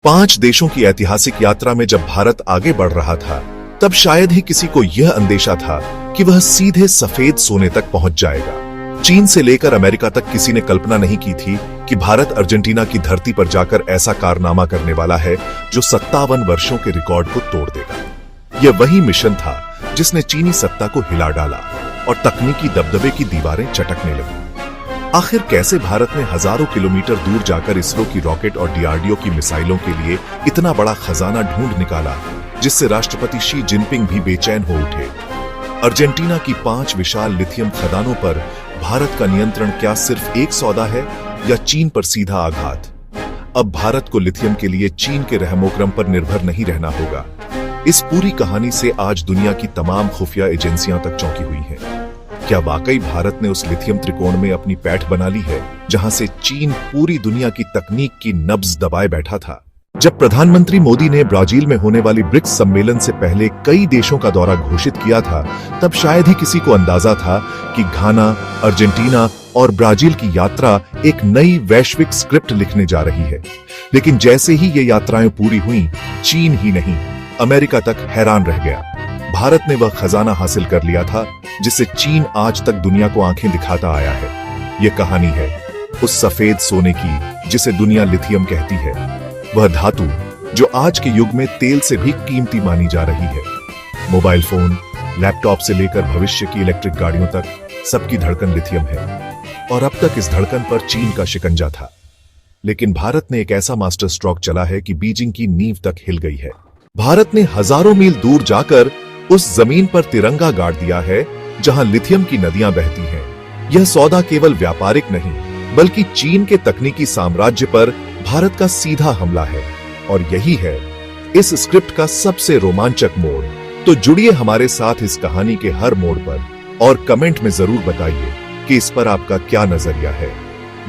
5 देशों की ऐतिहासिक यात्रा में जब भारत आगे बढ़ रहा था, तब शायद ही किसी को यह अंदेशा था कि वह सीधे सफेद सोने तक पहुंच जाएगा। चीन से लेकर अमेरिका तक किसी ने कल्पना नहीं की थी कि भारत अर्जेंटीना की धरती पर जाकर ऐसा कारनामा करने वाला है जो 57 वर्षों के रिकॉर्ड को तोड़ देगा। यह वही मिशन था जिसने चीनी सत्ता को हिला डाला और तकनीकी दबदबे की दीवारें चटकने लगी। आखिर कैसे भारत ने हजारों किलोमीटर दूर जाकर इसरो की रॉकेट और डीआरडीओ की मिसाइलों के लिए इतना बड़ा खजाना ढूंढ निकाला, जिससे राष्ट्रपति शी जिनपिंग भी बेचैन हो उठे। अर्जेंटीना की 5 विशाल लिथियम खदानों पर भारत का नियंत्रण क्या सिर्फ एक सौदा है या चीन पर सीधा आघात? अब भारत को लिथियम के लिए चीन के रहमोकरम पर निर्भर नहीं रहना होगा। इस पूरी कहानी से आज दुनिया की तमाम खुफिया एजेंसियां तक चौंकी हुई हैं। क्या वाकई भारत ने उस लिथियम त्रिकोण में अपनी पैठ बना ली है जहां से चीन पूरी दुनिया की तकनीक की नब्ज दबाए बैठा था? जब प्रधानमंत्री मोदी ने ब्राजील में होने वाली ब्रिक्स सम्मेलन से पहले कई देशों का दौरा घोषित किया था, तब शायद ही किसी को अंदाजा था कि घाना, अर्जेंटीना और ब्राजील की यात्रा एक नई वैश्विक स्क्रिप्ट लिखने जा रही है। लेकिन जैसे ही ये यात्राएं पूरी हुई, चीन ही नहीं, अमेरिका तक हैरान रह गया। भारत ने वह खजाना हासिल कर लिया था जिससे चीन आज तक दुनिया को आंखें दिखाता आया है। यह कहानी है उस सफेद सोने की जिसे दुनिया लिथियम कहती है, वह धातु जो आज के युग में तेल से भी कीमती मानी जा रही है। मोबाइल फोन, लैपटॉप से लेकर भविष्य की इलेक्ट्रिक गाड़ियों तक सबकी धड़कन लिथियम है, और अब तक इस धड़कन पर चीन का शिकंजा था। लेकिन भारत ने एक ऐसा मास्टर स्ट्रोक चला है कि बीजिंग की नींव तक हिल गई है। भारत ने हजारों मील दूर जाकर उस जमीन पर तिरंगा गाड़ दिया है जहां लिथियम की नदियां बहती हैं। यह सौदा केवल व्यापारिक नहीं, बल्कि चीन के तकनीकी साम्राज्य पर भारत का सीधा हमला है। और यही है इस स्क्रिप्ट का सबसे रोमांचक मोड़। तो जुड़िए हमारे साथ इस कहानी के हर मोड़ पर, और कमेंट में जरूर बताइए कि इस पर आपका क्या नजरिया है।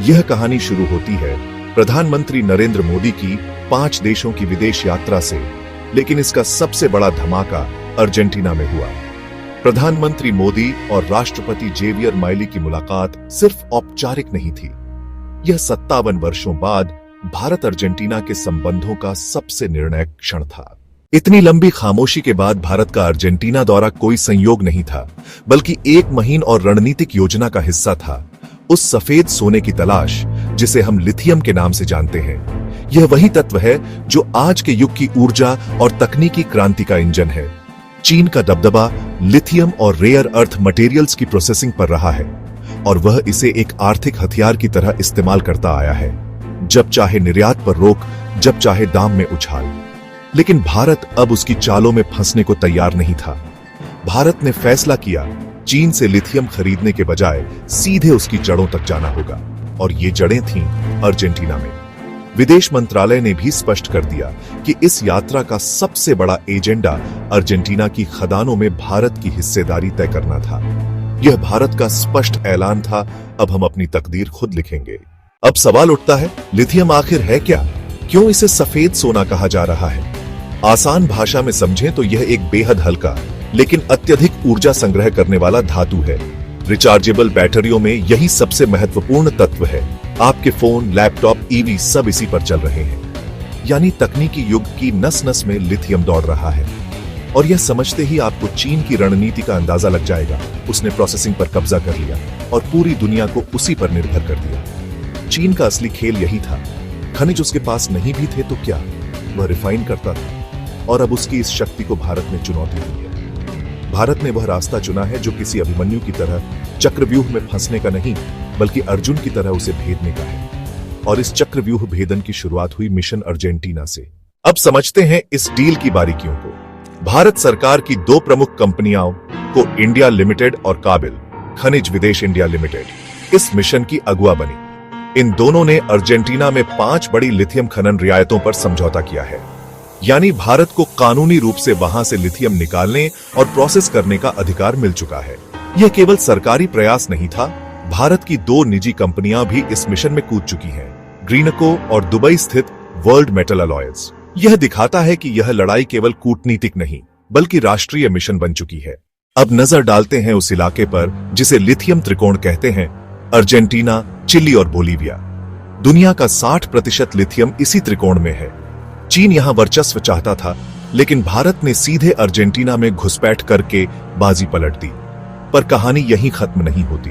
यह कहानी शुरू होती है प्रधानमंत्री नरेंद्र मोदी की 5 देशों की विदेश यात्रा से, लेकिन इसका सबसे बड़ा धमाका अर्जेंटीना में हुआ। प्रधानमंत्री मोदी और राष्ट्रपति जेवियर माइली की मुलाकात सिर्फ औपचारिक नहीं थी। यह 57 वर्षों बाद भारत अर्जेंटीना के संबंधों का सबसे निर्णायक क्षण था। इतनी लंबी खामोशी के बाद भारत का अर्जेंटीना दौरा कोई संयोग नहीं था, बल्कि एक महीन और रणनीतिक योजना का हिस्सा था। उस सफेद सोने की तलाश जिसे हम लिथियम के नाम से जानते हैं, यह वही तत्व है जो आज के युग की ऊर्जा और तकनीकी क्रांति का इंजन है। चीन का दबदबा लिथियम और रेयर अर्थ मटेरियल्स की प्रोसेसिंग पर रहा है, और वह इसे एक आर्थिक हथियार की तरह इस्तेमाल करता आया है। जब चाहे निर्यात पर रोक, जब चाहे दाम में उछाल। लेकिन भारत अब उसकी चालों में फंसने को तैयार नहीं था। भारत ने फैसला किया, चीन से लिथियम खरीदने के बजाय सीधे उसकी जड़ों तक जाना होगा, और ये जड़ें थीं अर्जेंटीना में। विदेश मंत्रालय ने भी स्पष्ट कर दिया कि इस यात्रा का सबसे बड़ा एजेंडा अर्जेंटीना की खदानों में भारत की हिस्सेदारी तय करना था। यह भारत का स्पष्ट ऐलान था, अब हम अपनी तकदीर खुद लिखेंगे। अब सवाल उठता है, लिथियम आखिर है क्या? क्यों इसे सफेद सोना कहा जा रहा है? आसान भाषा में समझें तो यह एक बेहद हल्का लेकिन अत्यधिक ऊर्जा संग्रह करने वाला धातु है। रिचार्जेबल बैटरियों में यही सबसे महत्वपूर्ण तत्व है। आपके फोन, लैपटॉप, ईवी सब इसी पर चल रहे हैं। यानी तकनीकी युग की नस नस में लिथियम दौड़ रहा है। और यह समझते ही आपको चीन की रणनीति का अंदाजा लग जाएगा। उसने प्रोसेसिंग पर कब्जा कर लिया और पूरी दुनिया को उसी पर निर्भर कर दिया। चीन का असली खेल यही था। खनिज उसके पास नहीं भी थे तो क्या, वह रिफाइन करता था, और अब उसकी इस शक्ति को भारत ने चुनौती दी है। भारत ने वह रास्ता चुना है जो किसी अभिमन्यु की तरह चक्रव्यूह में फंसने का नहीं, बल्कि अर्जुन की तरह उसे भेदने का है। और इस चक्रव्यूह भेदन की शुरुआत हुई मिशन अर्जेंटीना से। अब समझते हैं इस डील की बारीकियों को। भारत सरकार की 2 प्रमुख कंपनियों को इंडिया लिमिटेड और काबिल खनिज विदेश इंडिया लिमिटेड इस मिशन की अगुवा बनी। इन दोनों ने अर्जेंटीना में 5 बड़ी लिथियम खनन रियायतों पर समझौता किया है। यानी भारत को कानूनी रूप से वहां से लिथियम निकालने और प्रोसेस करने का अधिकार मिल चुका है। यह केवल सरकारी प्रयास नहीं था, भारत की 2 निजी कंपनियां भी इस मिशन में कूद चुकी हैं, ग्रीनको और दुबई स्थित वर्ल्ड मेटल अलॉयज। यह दिखाता है कि यह लड़ाई केवल कूटनीतिक नहीं, बल्कि राष्ट्रीय मिशन बन चुकी है। अब नजर डालते हैं उस इलाके पर जिसे लिथियम त्रिकोण कहते हैं, अर्जेंटीना, चिली और बोलीविया। दुनिया का 60% लिथियम इसी त्रिकोण में है। चीन यहां वर्चस्व चाहता था, लेकिन भारत ने सीधे अर्जेंटीना में घुसपैठ करके बाजी पलट दी। पर कहानी यहीं खत्म नहीं होती।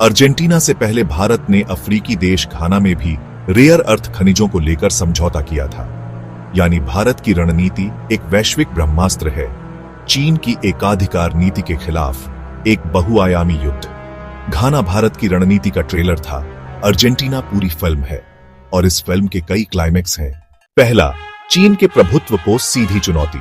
अर्जेंटीना से पहले भारत ने अफ्रीकी देश घाना में भी रेयर अर्थ खनिजों को लेकर समझौता किया था। यानी भारत की रणनीति एक वैश्विक ब्रह्मास्त्र है, चीन की एकाधिकार नीति के खिलाफ एक बहुआयामी युद्ध। घाना भारत की रणनीति का ट्रेलर था, अर्जेंटीना पूरी फिल्म है, और इस फिल्म के कई क्लाइमेक्स हैं। पहला, चीन के प्रभुत्व को सीधी चुनौती।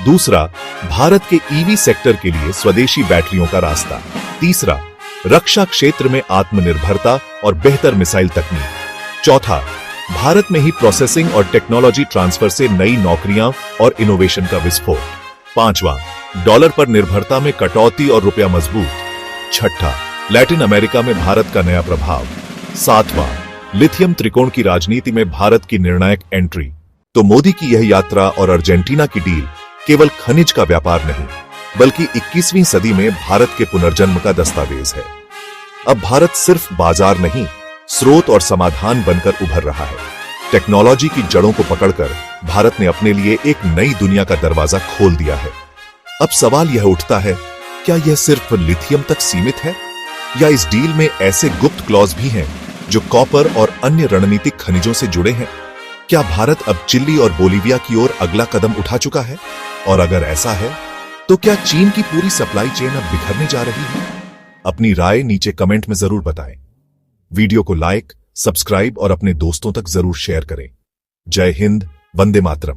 दूसरा, भारत के ईवी सेक्टर के लिए स्वदेशी बैटरियों का रास्ता। तीसरा, रक्षा क्षेत्र में आत्मनिर्भरता और बेहतर मिसाइल तकनीक। चौथा, भारत में ही प्रोसेसिंग और टेक्नोलॉजी ट्रांसफर से नई नौकरियां और इनोवेशन का विस्फोट। पांचवा, डॉलर पर निर्भरता में कटौती और रुपया मजबूत। छठा, लैटिन अमेरिका में भारत का नया प्रभाव। सातवां, लिथियम त्रिकोण की राजनीति में भारत की निर्णायक एंट्री। तो मोदी की यह यात्रा और अर्जेंटीना की डील केवल खनिज का व्यापार नहीं, बल्कि 21वीं सदी में भारत के पुनर्जन्म का दस्तावेज है। अब भारत सिर्फ बाजार नहीं, स्रोत और समाधान बनकर उभर रहा है। टेक्नोलॉजी की जड़ों को पकड़कर भारत ने अपने लिए एक नई दुनिया का दरवाजा खोल दिया है। अब सवाल यह उठता है, क्या यह सिर्फ लिथियम तक सीमित है, या इस डील में ऐसे गुप्त क्लॉज भी हैं जो कॉपर और अन्य रणनीतिक खनिजों से जुड़े हैं? क्या भारत अब चिली और बोलीविया की ओर अगला कदम उठा चुका है? और अगर ऐसा है, तो क्या चीन की पूरी सप्लाई चेन अब बिखरने जा रही है? अपनी राय नीचे कमेंट में जरूर बताएं। वीडियो को लाइक, सब्सक्राइब और अपने दोस्तों तक जरूर शेयर करें। जय हिंद, वंदे मातरम।